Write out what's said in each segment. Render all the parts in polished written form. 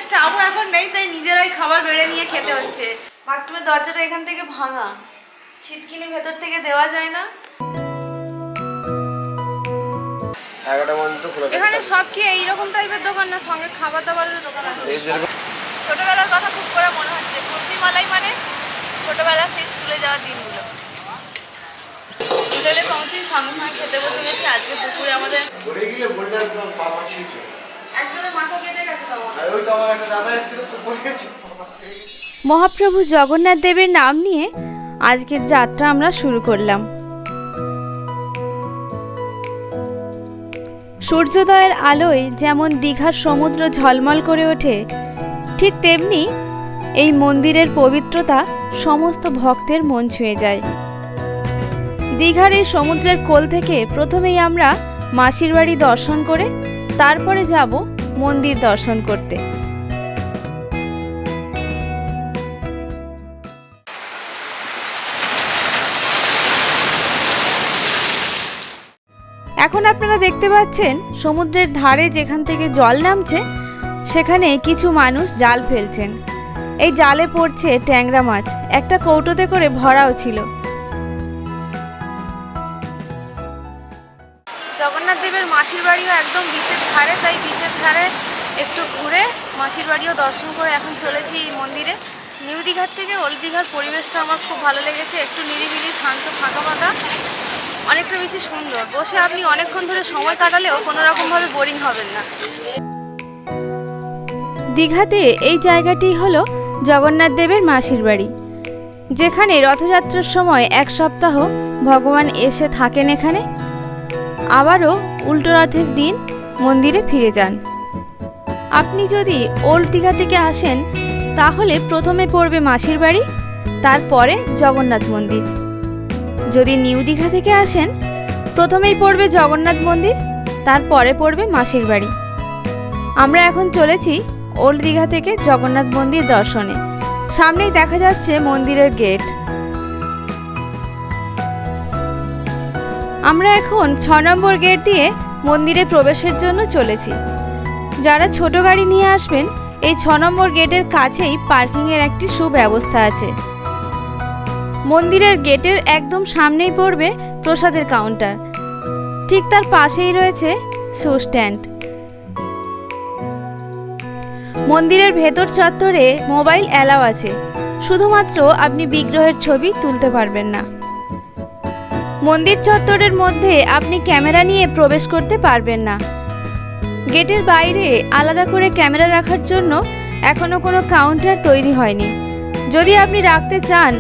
স্টাফও এখন নেই, তাই নিজেরাই খাবার বেড়ে নিয়ে খেতে হচ্ছে। বাথরুমের দরজাটা এখান থেকে ভাঙা, ছিটকিনি ভেতর থেকে দেওয়া যায় না। এখানে সব কি এইরকম টাইপের দোকান না সঙ্গে খাবার দাবারের দোকান আছে? ছোটবেলার কথা খুব করে মনে হচ্ছে, সবজিমালাই মানে ছোটবেলা সেই স্কুলে যাওয়ার দিনগুলো। হোটেলে পৌঁছে সঙ্গে সঙ্গে খেতে বসে গেছি। আজকে দুপুরে আমাদের একজনের মাথা কেটে গেছে। মহাপ্রভু জগন্নাথ দেবের নাম নিয়ে আজকের যাত্রা আমরা শুরু করলাম। সূর্যোদয়ের আলোয় যেমন দীঘার সমুদ্র ঝলমল করে ওঠে, ঠিক তেমনি এই মন্দিরের পবিত্রতা সমস্ত ভক্তের মন ছুঁয়ে যায়। দীঘার এই সমুদ্রের কোল থেকে প্রথমেই আমরা মাসির বাড়ি দর্শন করে তারপরে যাব মন্দির দর্শন করতে। এখন আপনারা দেখতে পাচ্ছেন সমুদ্রের ধারে যেখান থেকে জল নামছে সেখানে কিছু মানুষ জাল ফেলছেন। এই জালে পড়ছে ট্যাংরা মাছ, একটা কৌটোতে করে ভরাও ছিল। জগন্নাথ দেবের মাসির বাড়িও একদম বিচের ধারে, তাই বিচের ধারে একটু ঘুরে মাসির বাড়িও দর্শন করে এখন চলেছি এই মন্দিরে। নিউ দীঘার থেকে ওল্ড দীঘার পরিবেশটা আমার খুব ভালো লেগেছে। একটু নিরিবিলি, শান্ত, ফাঁকা ফাঁকা, অনেকটা বেশি সুন্দর। বসে আপনি অনেকক্ষণ ধরে সময় কাটালেও কোনো রকমভাবে বোরিং হবেন না। দীঘাতে এই জায়গাটি হলো জগন্নাথ দেবের মাসির বাড়ি, যেখানে রথযাত্রার সময় এক সপ্তাহ ভগবান এসে থাকেন এখানে, আবারও উল্টো রথের দিন মন্দিরে ফিরে যান। আপনি যদি ওল্ড দীঘা থেকে আসেন তাহলে প্রথমে পড়বে মাসির বাড়ি, তারপরে জগন্নাথ মন্দির। যদি নিউ দীঘা থেকে আসেন প্রথমেই পড়বে জগন্নাথ মন্দির, তারপরে পড়বে মাসির বাড়ি। আমরা এখন চলেছি ওল্ড দীঘা থেকে জগন্নাথ মন্দির দর্শনে। সামনেই দেখা যাচ্ছে মন্দিরের গেট। আমরা এখন 6 নম্বর গেট দিয়ে মন্দিরে প্রবেশের জন্য চলেছি। যারা ছোট গাড়ি নিয়ে আসবেন এই 6 নম্বর গেটের কাছেই পার্কিংয়ের একটি সুব্যবস্থা আছে। মন্দিরের গেটের একদম সামনেই পড়বে প্রসাদের কাউন্টার, ঠিক তার পাশেই রয়েছে শু স্ট্যান্ড। মন্দিরের ভেতর চত্বরে মোবাইল অ্যালাউ আছে, শুধুমাত্র আপনি বিগ্রহের ছবি তুলতে পারবেন না। মন্দির চত্বরের মধ্যে আপনি ক্যামেরা নিয়ে প্রবেশ করতে পারবেন না। গেটের বাইরে আলাদা করে ক্যামেরা রাখার জন্য এখনো কোনো কাউন্টার তৈরি হয়নি। যদি আপনি রাখতে চান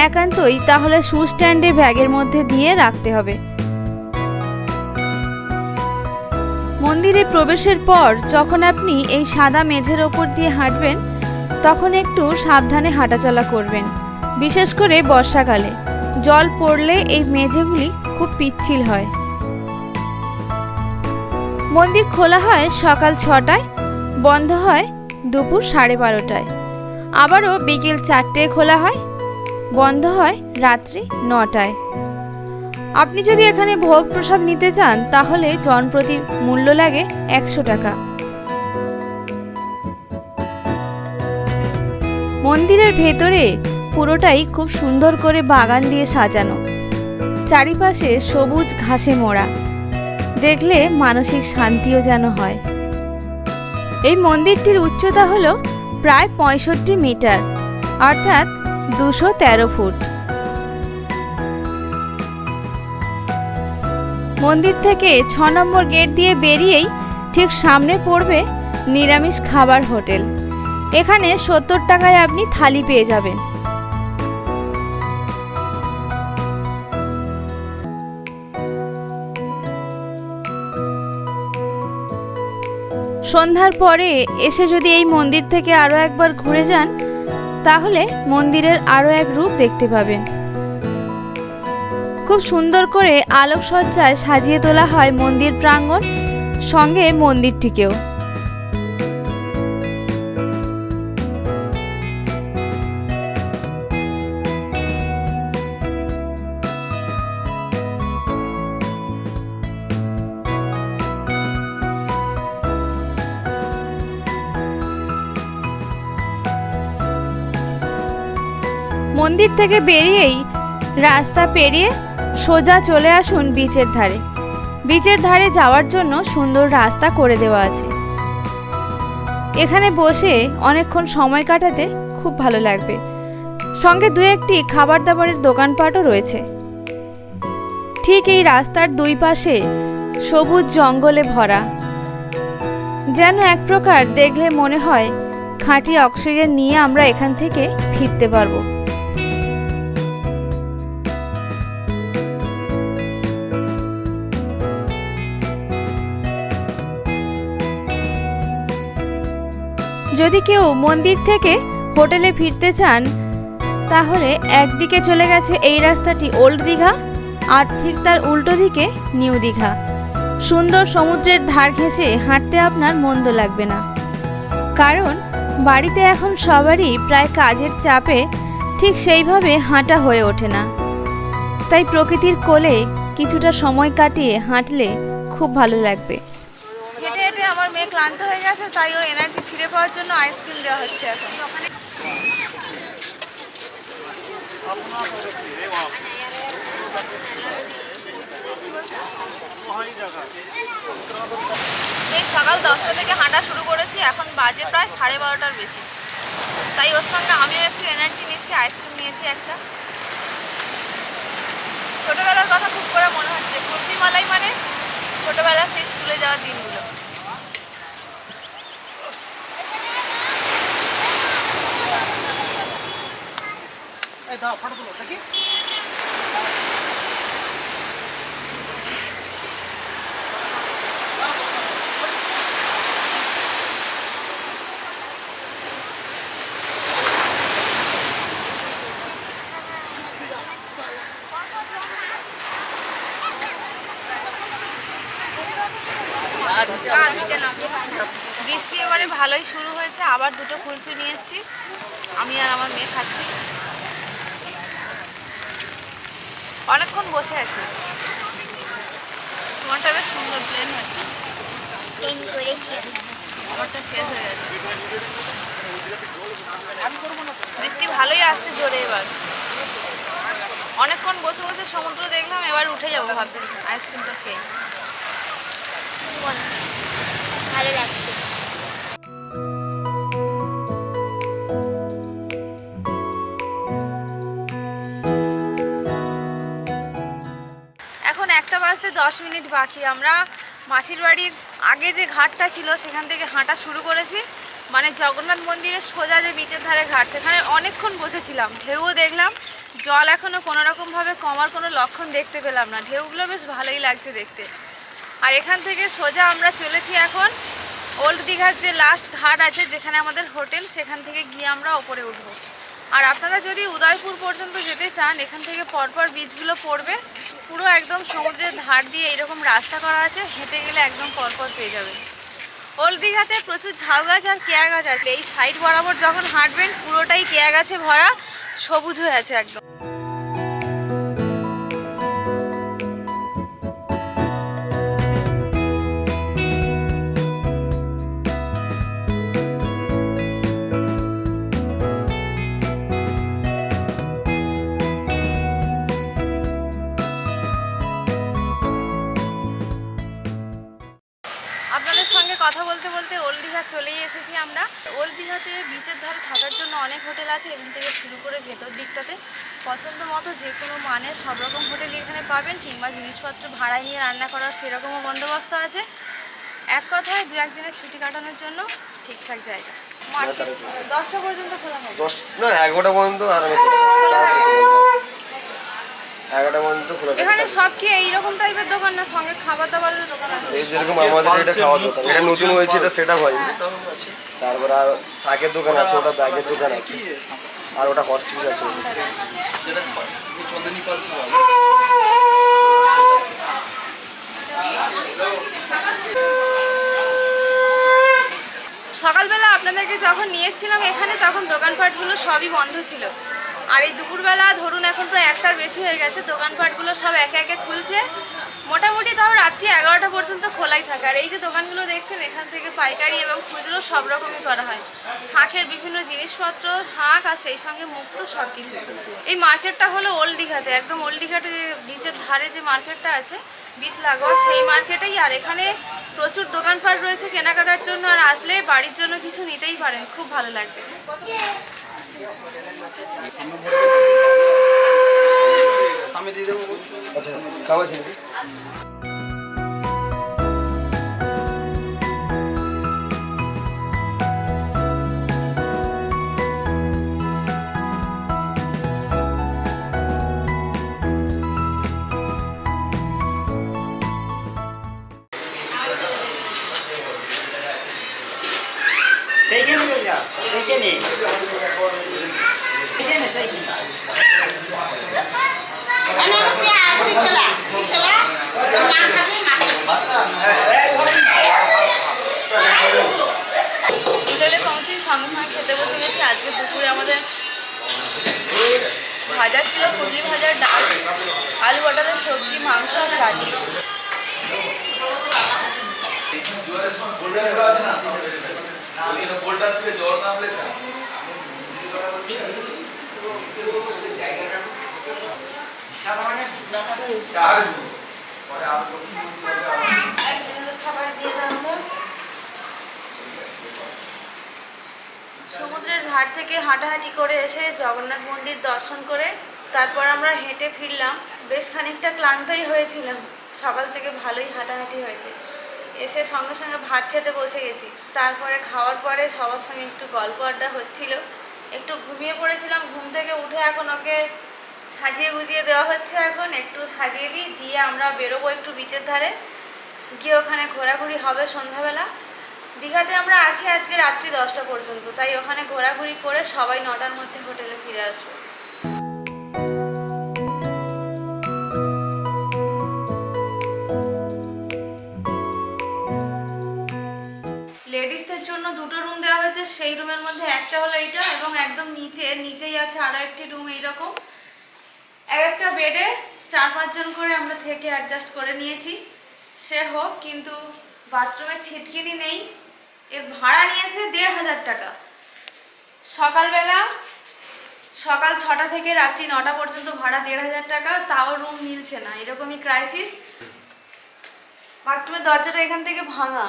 একান্তই, তাহলে শু স্ট্যান্ডে ব্যাগের মধ্যে দিয়ে রাখতে হবে। মন্দিরে প্রবেশের পর যখন আপনি এই সাদা মেঝের ওপর দিয়ে হাঁটবেন তখন একটু সাবধানে হাঁটাচলা করবেন, বিশেষ করে বর্ষাকালে জল পড়লে এই মেঝেগুলি খুব পিচ্ছিল হয়। মন্দির খোলা হয় সকাল 6টায়, বন্ধ হয় দুপুর 12:30টায়। আবারও বিকেল 4টায় খোলা হয়, বন্ধ হয় রাত্রি 9টায়। আপনি যদি এখানে ভোগ প্রসাদ নিতে চান তাহলে জনপ্রতি মূল্য লাগে 100 টাকা। মন্দিরের ভেতরে পুরোটাই খুব সুন্দর করে বাগান দিয়ে সাজানো, চারিপাশে সবুজ ঘাসে মোড়া, দেখলে মানসিক শান্তিও যেন হয়। এই মন্দিরটির উচ্চতা হলো প্রায় 65 মিটার, অর্থাৎ 213 ফুট। মন্দির থেকে 6 নম্বর গেট দিয়ে বেরিয়েই ঠিক সামনে পড়বে নিরামিষ খাবার হোটেল। এখানে 70 টাকায় আপনি থালি পেয়ে যাবেন। সন্ধ্যার পরে এসে যদি এই মন্দির থেকে আরও একবার ঘুরে যান তাহলে মন্দিরের আরও এক রূপ দেখতে পাবেন। খুব সুন্দর করে আলোকসজ্জায় সাজিয়ে তোলা হয় মন্দির প্রাঙ্গণ, সঙ্গে মন্দিরটিকেও। মন্দির থেকে বেরিয়েই রাস্তা পেরিয়ে সোজা চলে আসুন বিচের ধারে। বিচের ধারে যাওয়ার জন্য সুন্দর রাস্তা করে দেওয়া আছে। এখানে বসে অনেকক্ষণ সময় কাটাতে খুব ভালো লাগবে। সঙ্গে দু একটি খাবার দাবারের দোকানপাটও রয়েছে। ঠিক এই রাস্তার দুই পাশে সবুজ জঙ্গলে ভরা, যেন এক প্রকার দেখলে মনে হয় খাঁটি অক্সিজেন নিয়ে আমরা এখান থেকে ফিরতে পারবো। যদি কেউ মন্দির থেকে হোটেলে ফিরতে চান তাহলে একদিকে চলে গেছে এই রাস্তাটি ওল্ড দীঘা, আর ঠিক তার উল্টো দিকে নিউ দীঘা। সুন্দর সমুদ্রের ধার ঘেঁষে হাঁটতে আপনার মন্দ লাগবে না, কারণ বাড়িতে এখন সবারই প্রায় কাজের চাপে ঠিক সেইভাবে হাঁটা হয়ে ওঠে না। তাই প্রকৃতির কোলে কিছুটা সময় কাটিয়ে হাঁটলে খুব ভালো লাগবে। হেঁটে হেঁটে আমার মেয়ে ক্লান্ত হয়ে গেছে, তাই ওর এনার্জি ফিরে পাওয়ার জন্য আইসক্রিম দেওয়া হচ্ছে এখন। সেই সকাল 10টা থেকে হাঁটা শুরু করেছি, এখন বাজে প্রায় 12:30টার বেশি। তাই ওর সঙ্গে আমিও একটু এনার্জি নিচ্ছি, আইসক্রিম নিয়েছি একটা। ছোটোবেলার কথা খুব করে মনে হচ্ছে, কুলফিমালাই মানে ছোটোবেলা সেই স্কুলে যাওয়ার দিনগুলো। বৃষ্টি এবারে ভালোই শুরু হয়েছে, আবার দুটো কুলফি নিয়ে এসেছি, আমি আর আমার মেয়ে খাচ্ছি। অনেকক্ষণ বসে আছি। তোমারটা বেশ সুন্দর প্লেন হয়েছে, আমারটা শেষ হয়ে গেছে। বৃষ্টি ভালোই আসছে জোরে এবার। অনেকক্ষণ বসে বসে সমুদ্র দেখলাম, এবার উঠে যাবো ভাবছি আইসক্রিমটা খেয়ে। ভালো লাগছে। এখন 1টা বাজতে 10 মিনিট বাকি। আমরা মাসির বাড়ির আগে যে ঘাটটা ছিল সেখান থেকে হাঁটা শুরু করেছি, মানে জগন্নাথ মন্দিরের সোজা যে বিচের ধারে ঘাট, সেখানে অনেকক্ষণ বসেছিলাম। ঢেউও দেখলাম, জল এখনও কোনোরকমভাবে কমার কোনো লক্ষণ দেখতে পেলাম না। ঢেউগুলো বেশ ভালোই লাগছে দেখতে। আর এখান থেকে সোজা আমরা চলেছি এখন ওল্ড দীঘার যে লাস্ট ঘাট আছে যেখানে আমাদের হোটেল, সেখান থেকে গিয়ে আমরা ওপরে উঠবো। আর আপনারা যদি উদয়পুর পর্যন্ত যেতে চান, এখান থেকে পরপর বীজগুলো পড়বে, পুরো একদম সমুদ্রের ধার দিয়ে এরকম রাস্তা করা আছে, হেঁটে গেলে একদম পরপর পেয়ে যাবেন। ওল্ড দীঘাতে প্রচুর ঝাউ গাছ আর কেয়া গাছ আছে। এই সাইড বরাবর যখন হাঁটবেন পুরোটাই কেয়া গাছে ভরা, সবুজ হয়ে আছে একদম। আপনাদের সঙ্গে কথা বলতে বলতে ওল্ড দীঘা চলেই এসেছি আমরা। ওল্ড দীঘাতে বিচের ধারে থাকার জন্য অনেক হোটেল আছে, এখান থেকে শুরু করে ভেতর দিকটাতে পছন্দ মতো যে কোনো মানের সব রকম হোটেল এখানে পাবেন, কিংবা জিনিসপত্র ভাড়ায় নিয়ে রান্না করার সেরকমও বন্দোবস্ত আছে। এক কথায় 2-1 দিনের ছুটি কাটানোর জন্য ঠিকঠাক জায়গা। মার্কেট 10টা পর্যন্ত খোলা হবে, 11টা পর্যন্ত। আর 11টা পর্যন্ত খোলা থাকে। এখানে সব কি এইরকম টাইপের দোকান না, সঙ্গে খাবার দাবারের দোকান আছে? এই যেরকম আমাদের এটা খাওয়ার দোকান, এটা নতুন হয়েছে, এটা সেটা হয়নি। তারপর আর শাকের দোকান আছে, ওটা ব্যাগের দোকান আছে, আর ওটা হট চিজ আছে। সকালবেলা আপনাদেরকে যখন নিয়ে এসেছিলাম এখানে, তখন দোকানপাটগুলো সবই বন্ধ ছিল। আর এই দুপুরবেলা ধরুন এখন প্রায় 1টার বেশি হয়ে গেছে, দোকানপাটগুলো সব একে একে খুলছে। মোটামুটি তাও রাত্রি 11টা পর্যন্ত খোলাই থাকে। আর এই যে দোকানগুলো দেখছেন, এখান থেকে পাইকারি এবং খুচরো সব রকমই করা হয়। শাঁখের বিভিন্ন জিনিসপত্র, শাঁখ আর সেই সঙ্গে মুক্তো সব কিছু। এই মার্কেটটা হলো ওল্ড দীঘাতে, একদম ওল্ড দীঘাতে যে বিচের ধারে যে মার্কেটটা আছে বিচ লাগোয়া, সেই মার্কেটেই। আর এখানে প্রচুর দোকানপাট রয়েছে কেনাকাটার জন্য, আর আসলে বাড়ির জন্য কিছু নিতেই পারেন, খুব ভালো লাগবে। আমি দিয়ে দেবো। আচ্ছা খাওয়া ছিল সেইখানে বলছা সেইখানে সেইখানে সেইখানে হোটেলে পৌঁছে সঙ্গে সঙ্গে খেতে বসে গেছি। আজকে দুপুরে আমাদের ভাজা ছিল, পুঁটলি ভাজার, ডাল, আলু বাটারের সবজি, মাংস আর চাটনি। সমুদ্রের ঘাট থেকে হাঁটাহাঁটি করে এসে জগন্নাথ মন্দির দর্শন করে তারপর আমরা হেঁটে ফিরলাম। বেশ খানিকটা ক্লান্তই হয়েছিলাম, সকাল থেকে ভালোই হাঁটাহাঁটি হয়েছে। এসে সঙ্গে সঙ্গে ভাত খেতে বসে গেছি। তারপরে খাওয়ার পরে সবার সঙ্গে একটু গল্প আড্ডা হচ্ছিল, একটু ঘুমিয়ে পড়েছিলাম। ঘুম থেকে উঠে এখন ওকে সাজিয়ে গুজিয়ে দেওয়া হচ্ছে। এখন একটু সাজিয়ে দিই, দিয়ে আমরা বেরোবো একটু বিচের ধারে গিয়ে, ওখানে ঘোরাঘুরি হবে সন্ধ্যাবেলা। দীঘাতে আমরা আছি আজকে রাত্রি 10টা পর্যন্ত, তাই ওখানে ঘোরাঘুরি করে সবাই 9টার মধ্যে হোটেলে ফিরে আসবো। লেডিসদের জন্য দুটো রুম দেওয়া হয়েছে, সেই রুমের মধ্যে একটা হলো এইটা, এবং একদম নিচেই আছে আরও একটি রুম। এইরকম এক একটা বেডে 4-5 জন করে আমরা থেকে অ্যাডজাস্ট করে নিয়েছি। সে হোক, কিন্তু বাথরুমের ছিটকিনি নেই। এর ভাড়া নিয়েছে 1500 টাকা। সকাল 6টা থেকে রাত্রি 9টা পর্যন্ত ভাড়া 1500 টাকা, তাও রুম মিলছে না। এরকমই ক্রাইসিস। বাথরুমের দরজাটা এখান থেকে ভাঙা,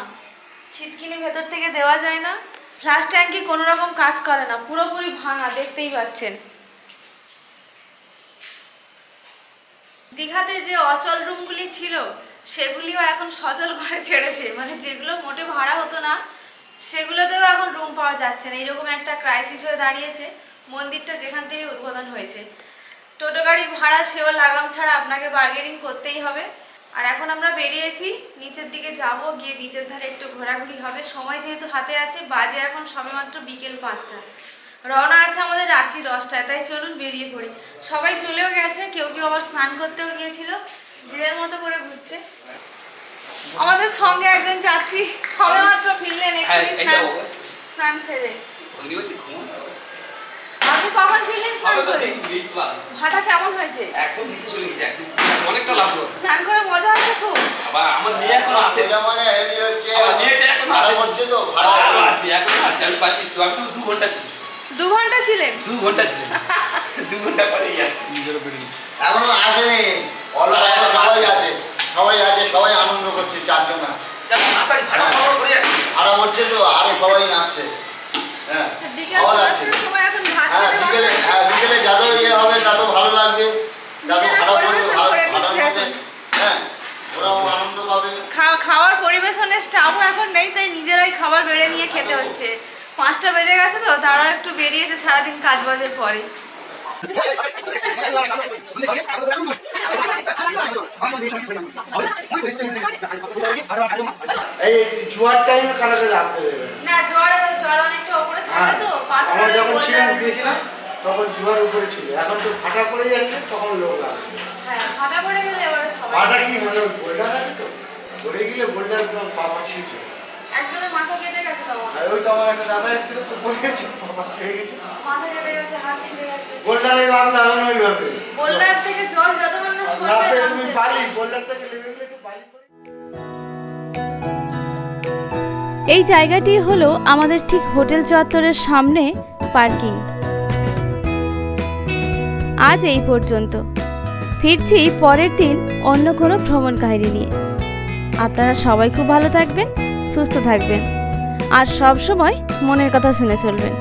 ছিটকিনি ভেতর থেকে দেওয়া যায় না। ফ্লাশ ট্যাঙ্কি কোনো রকম কাজ করে না, পুরোপুরি ভাঙা, দেখতেই পাচ্ছেন। দীঘাতে যে অচল রুমগুলি ছিল সেগুলিও এখন সচল করে ছেড়েছে, মানে যেগুলো মোটে ভাড়া হতো না সেগুলোতেও এখন রুম পাওয়া যাচ্ছে না। এইরকম একটা ক্রাইসিস হয়ে দাঁড়িয়েছে মন্দিরটা যেখান থেকে উদ্বোধন হয়েছে। টোটো গাড়ির ভাড়া সেও লাগাম ছাড়া আপনাকে বার্গেনিং করতেই হবে। আর এখন আমরা বেরিয়েছি, নিচের দিকে যাব, গিয়ে বিচের ধারে একটু ঘোরাঘুরি হবে। সময় যেহেতু হাতে আছে, বাজে এখন সবেমাত্র বিকেল 5টা। রওনা আছে আমাদের রাত্রি 10টায়, তাই চলুন বেরিয়ে পড়ি। সবাই চলেও গেছে, কেউ কেউ আবার স্নান করতেও গিয়েছিল, যে যার মতো করে ঘুরছে। আমাদের সঙ্গে একজন যাত্রী সবেমাত্র ফিরলেন, এক্ষুনি স্নান সেরে। আপনি কখন ফিরলেন স্নান করে? ভাটা কেমন হয়েছে? একদম নিচে চলে গেছে, একদম অনেকটা লাভ হলো। স্নান করে মজা হচ্ছে খুব। আবার আমার মেয়ে এখন আসে, মানে এই হচ্ছে আমার মেয়েটা এখন আসে, হচ্ছে তো ভাড়া ভালো আছে, এখন আছে। আমি পাচ্ছি, আমি তো 2 ঘন্টা ছিলাম। 2 ঘন্টা ছিলেন? 2 ঘন্টা ছিলেন, 2 ঘন্টা পরেই আসে। এখনো আসেনি, সবাই আছে, সবাই আনন্দ করছে। 4 জন তাড়াতাড়ি ভাড়া খবর করে যাচ্ছে। ভাড়া হচ্ছে তো, আরো সবাই নাচছে। হ্যাঁ বিকেল 5টার সময় এখন ভাত হ্যাঁ খেতে বিকেলে, বসে হ্যাঁ বিকেলে যত ইয়ে হবে তত ভালো লাগবে, যত নিজেরা ভাড়া পড়বে পরিবেশন করে ভাড়ার নিচ্ছে মধ্যে। এখন। হ্যাঁ ওরাও আনন্দ পাবে। খাওয়ার পরিবেশনের স্টাফও এখন নেই, তাই নিজেরাই খাবার বেড়ে নিয়ে খেতে হচ্ছে। 5টা বেজে গেছে তো, তারা একটু বেরিয়েছে সারাদিন কাজ বাজের পরে। এই জোয়ার টাইমে কানাতে রাখতে দেবে না, জল অনেকটা উপরে থাকে তো, আমরা যখন ছিলাম গিয়েছিলাম তখন জোয়ার উপরে ছিল, এখন তো ফাটা পড়ে যাচ্ছে, তখন লোক লাগবে। হ্যাঁ, ফাটা পড়ে গেলে এবারে সবাই। ফাটা কি মানে বোল্ডার আছে তো, পড়ে গেলে বোল্ডার পাপা ছিঁড়ছে। একজনের মাথা কেটে গেছে তো। আর ওই তো আমার একটা দাদা এসেছিল তো, পড়ে গেছে, পাপা ছিঁড়ে গেছে। মাথা কেটে গেছে, হাত ছিঁড়ে গেছে। বোল্ডারে লাভ লাগানো ওইভাবে। বোল্ডার থেকে জল যত মানে লাভে তুমি বালি বোল্ডার থেকে লেবে গেলে এই জায়গাটি হলো আমাদের ঠিক হোটেল চত্বরের সামনে পার্কিং। আজ এই পর্যন্ত, ফিরছি পরের দিন অন্য কোনো ভ্রমণ কাহিনী নিয়ে। আপনারা সবাই খুব ভালো থাকবেন, সুস্থ থাকবেন আর সব সময় মনের কথা শুনে চলবেন।